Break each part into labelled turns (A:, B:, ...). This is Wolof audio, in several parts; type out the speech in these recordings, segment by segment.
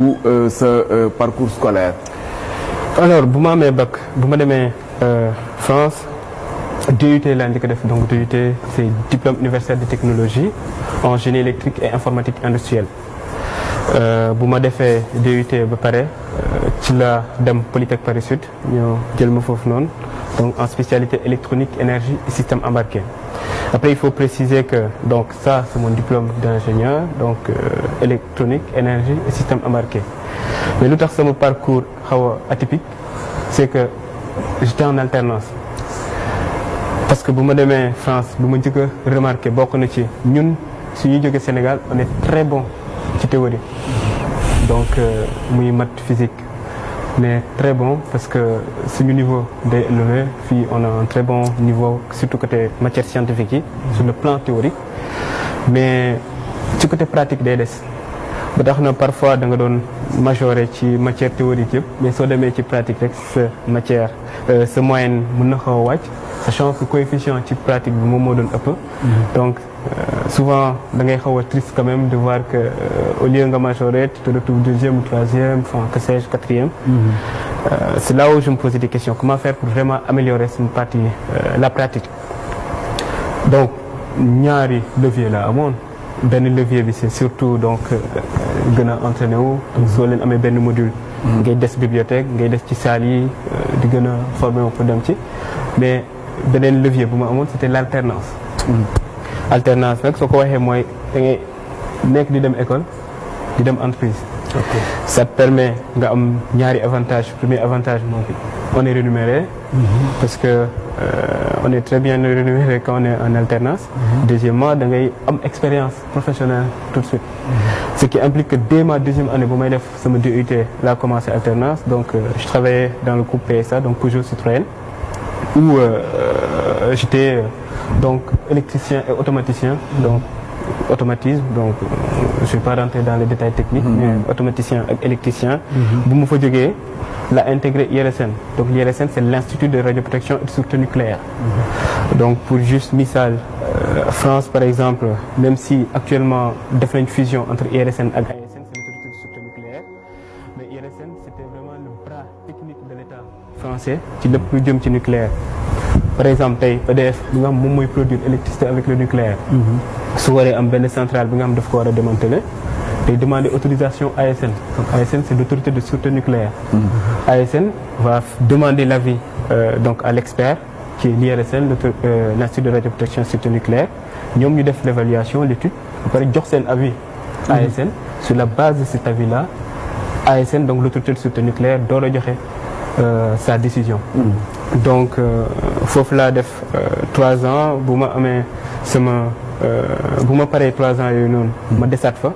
A: ou ce parcours scolaire?
B: Alors bu ma amee bac bu ma demee France DUT laa njëkk a def, donc DUT c'est diplôme universitaire de technologie en génie électrique et informatique industrielle. bu ma defee DUT ba pare ci la dem Polytech Paris Sud ñoo jël ma foofu noonu, donc en spécialité électronique, énergie et système embarqué. Après il faut préciser que donc ça c'est mon diplôme d'ingénieur, donc électronique, énergie et système embarqué. Mais lu tax sama parcours xaw a atypique, c'est que j'étais en alternance. Parce que bu ma demee France bu ma njëkk a remarqué bokk na ci ñun su ñuy jógee Sénégal on est très bon ci théorie, donc muy maths physique, mais très bon parce que suñu niveau day élevé fii on a un très bon niveau surtout côté matière scientifique yi sur le plan théorique, mais ci côté pratique day des ba tax na parfois da nga doon majoré ci matière théorique yëpp, mais soo demee ci pratique rek sa matière sa moyenne mën na xaw a wàcc, sachant que coefficient ci pratique bi moom moo doon ëpp. Donc souvent da ngay xaw a triste quand même de voir que au lieu nga majoré tu te retrouves deuxième ou troisième, enfin que sais-je, quatrième. C'est là où je me posais des questions, comment faire pour vraiment améliorer cette partie la pratique. Donc ñaari levier la amoon, benn levier bi c'est surtout donc gën a entraîné wu, donc soo leen amee benn module ngay des bibliothèque, ngay des ci salle yi di gën a formé wu pour dem ci. Mais beneen levier bu ma amoon c'était l'alternance. Alternance nag soo ko waxee mooy da ngay nekk di dem école di dem entreprise. Okay. Ça te permet nga am ñaari avantage. Premier avantage mooy on est rémunéré. Parce que on est très bien rémunéré quand on est en alternance. Deuxièmement da ngay am expérience professionnelle tout de suite. Ce qui implique que dès ma deuxième année bu may def sama DUT laa commencé alternance, donc je travaillais dans le groupe PSA, donc Peugeot Citroën, où j'étais donc électricien et automaticien, donc automatisme, donc je vais pas rentrer dans les détails techniques, mais automaticien ak électricien. bu ma fa jógee la intégré IRSN, donc l'IRSN c'est l'Institut de radioprotection et de sûreté nucléaire. Donc pour juste misaal France par exemple, même si actuellement def nañ fusion entre IRSN ak ASN, c'est l'Autorité de sûreté nucléaire, mais IRSN c'était vraiment le bras technique de l'État français ci lépp lu jëm ci nucléaire. Par exemple tey EDF bi nga xam moom mooy produire électricité avec le nucléaire. su waree am benn centrale bi nga xam daf ko war a démanteler day demander autorisation ASN. Donc ASN c'est l'autorité de sûreté nucléaire. ASN va demander l'avis donc à l'expert qui est l'IRSN, l'Institut de radioprotection et sûreté nucléaire. ñoom ñu def l'évaluation, l'étude ba pare jox seen avis ASN. Sur la base de cet avis-là ASN, donc l'autorité de sûreté nucléaire, door a joxe sa décision. Donc foofu laa def 3 ans bu ma amee sama bu ma paree 3 ans yooyu noonu ma desaat fa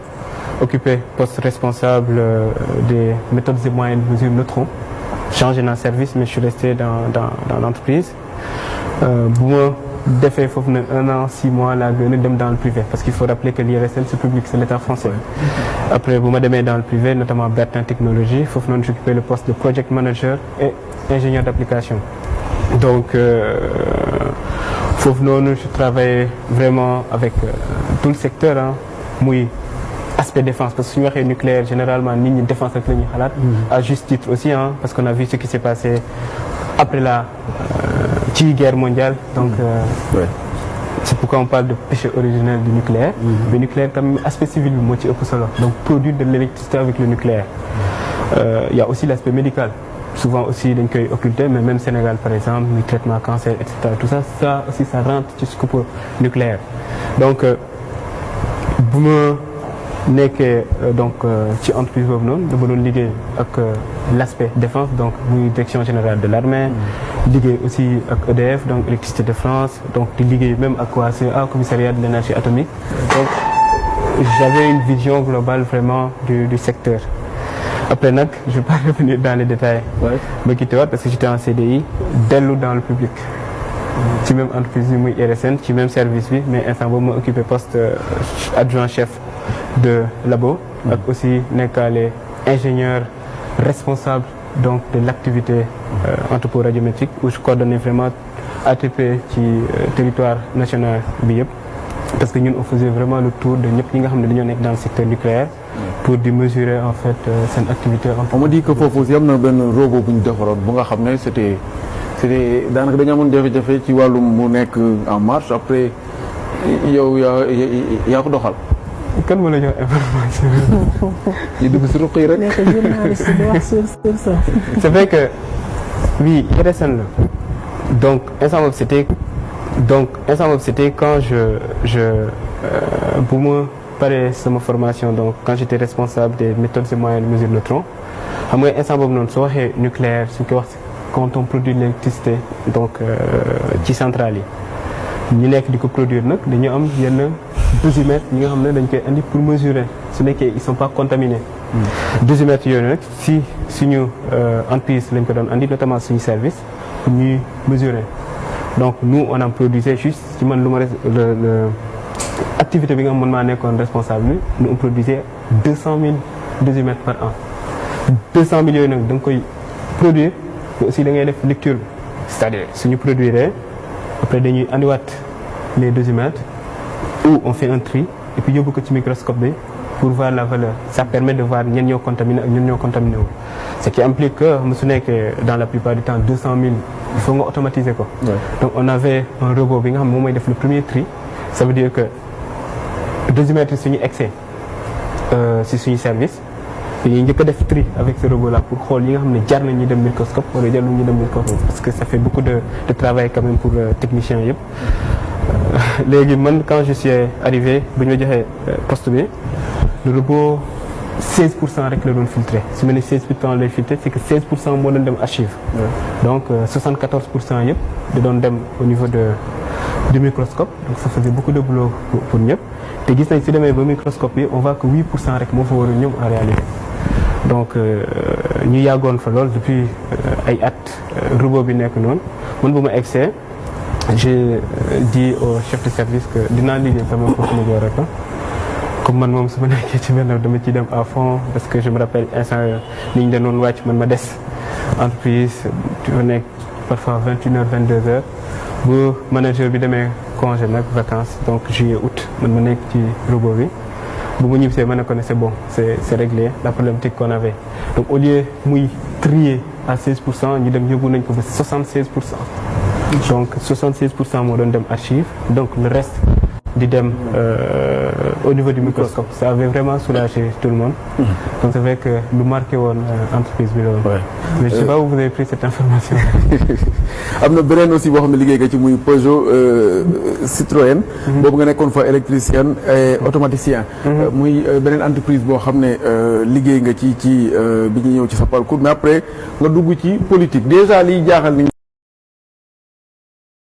B: occupé poste responsable des méthodes et moyens de mesure neutrons. Changé dans service mais je suis resté dans l'entreprise. bu ma defee foofu nag 1 an 6 mois laa gën a dem dans le privé, parce qu'il faut rappeler que l'IRSN c'est public, c'est l'État français. Après bu ma demee dans le privé, notamment Bertin Technologies, foofu noonu j'occupais le poste de project manager et ingénieur d'application. Donc foofu noonu je travaillais vraiment avec tout le secteur muy aspect défense, parce que su ñu waxee nucléaire généralement nit ñi défense rek la ñuy xalaat. À juste titre aussi parce qu'on a vu ce qui s'est passé après la guerre mondiale, donc c'est pourquoi on parle de péché originel du nucléaire. Mais nucléaire tam aspect civil bi moo ci ëpp solo, donc produire de l'électricité avec le nucléaire. Il y a aussi l'aspect médical. Souvent aussi dañ koy occulter, mais même Sénégal par exemple, le traitement cancer, etc. Tout ça, ça aussi ça rentre ci scope nucléaire. Donc bu ma nekkee donc ci entreprise boobu noonu dama doon liggéey ak l'aspect défense, donc muy direction générale de l'armée, liggéey aussi ak EDF, donc Électricité de France, donc di liggéey même ak waa CEA, commissariat de l'énergie atomique. Donc j'avais une vision globale vraiment du secteur. Après nag je vais pas revenir dans les détails. ma quitté waat parce que j'étais en CDI, dellu dans le public. ci même entreprise bi muy IRSN, ci même service bi, mais instant boobu ma occupé poste adjoint chef de labo. ak aussi nekkaale ingénieur responsable donc de l'activité entrepôt radiométrique, où je coordonnais vraiment ATP ci territoire national bi yëpp. Parce que ñun on faisait vraiment le tour de ñëpp ñi nga xam ne dañoo nekk dans le secteur nucléaire. pour di mesurer en fait seen activité.
A: on m'a dit que foofu aussi am na benn robot bu ñu defaroon bu nga xam ne c'était daanaka dañu amoon jafe-jafe ci wàllum mu nekk en marche après yow yaa ko doxal.
B: kan ma la jox information.
A: ñu dugg si ruq yi rek.
C: nekk journaliste di wax sur ça.
B: c'est vrai que oui intéressant la donc instant boobu c'était quand bu ma paree sama formation donc quand j'étais responsable des méthodes et moyens de mesure de neutrons xam nga instant boobu noonu soo waxee nucléaire suñ ko wax quand on produit l'électricité donc ci centrale yi ñu nekk di ko produire nag dañu am yenn dosimètres ñi nga xam ne dañ koy andi pour mesurer su nekkee ils sont pas contaminés. Dosimètres yooyu nag si suñu entreprise lañ ko doon andi notamment suñu service ñuy mesurer donc nous on en produisait juste ci man lu ma le activité bi nga xam man maa nekkoon responsable bi nous on produisait 200 000 dosimètres par an 200 000 yooyu nag da nga koy produire mais aussi da ngay def lecture bi c'est-à-dire suñu produire après dañuy andiwaat les dosimètres où on fait un tri et puis yóbbu ko ci microscope bi pour voir la valeur ça permet de voir ñen ñoo contaminé ak ñen ñoo contaminé wu ce qui implique que su nekkee dans la plupart du temps 200 000 il faut nga automatiser ko. Donc on avait un robot bi nga xam moom mooy def le premier tri ça veut dire que dosimètre suñu excès si suñu service dañuy njëkk a def tri avec ce robot là pour xool yi nga xam ne jar nañ ñu dem microscope wala jarul ñu dem microscope parce que ça fait beaucoup de travail quand même pour technicien yëpp. léegi man quand je suis arrivé bu ñu ma joxee poste bi le robot 16% rek la doon filtré su ma nee 16% lay filtré c'est que 16% moo doon dem archive. donc 74% yëpp da doon dem au niveau du microscope donc ça faisait beaucoup de boulot pour ñëpp te gis nañ su demee ba microscope yi on voit que 8% rek moo fa war a ñëw en réalité. donc ñu yàggoon fa lool depuis ay at robot bi nekk noonu man bu ma egsee j'ai dit au chef de service que dinaa liggéey sama foofu ma jox rek comme man moom su ma nekkee ci benn dama ciy dem à fond parce que je me rappelle instant ni ñu danoon wàcc man ma des entreprise tu fa nekk parfois 21h 22h bu manager bi demee congé nag vacances donc juillet août man ma nekk ci robot bi bu ma ñibbisee ma ne ko ne c'est bon c'est réglé la problématique qu'on avait donc au lieu muy trier à 16% ñu dem yóbbu nañ ko ba 76%. donc 76% moo doon dem archive donc le reste di dem au niveau du microscope ça avait vraiment soulagé tout le monde. Donc c'est vrai que lu marqué woon entreprise bi loolu. mais je sais pas où vous avez pris cette information.
A: am na beneen aussi boo xam ne liggéey nga ci muy Peugeot Citroën. boobu nga nekkoon fa électricien et automaticien. muy beneen entreprise boo xam ne liggéey nga ci bi ñu ñëw ci sa parcours mais après nga dugg ci politique déjà liy jaaxal ni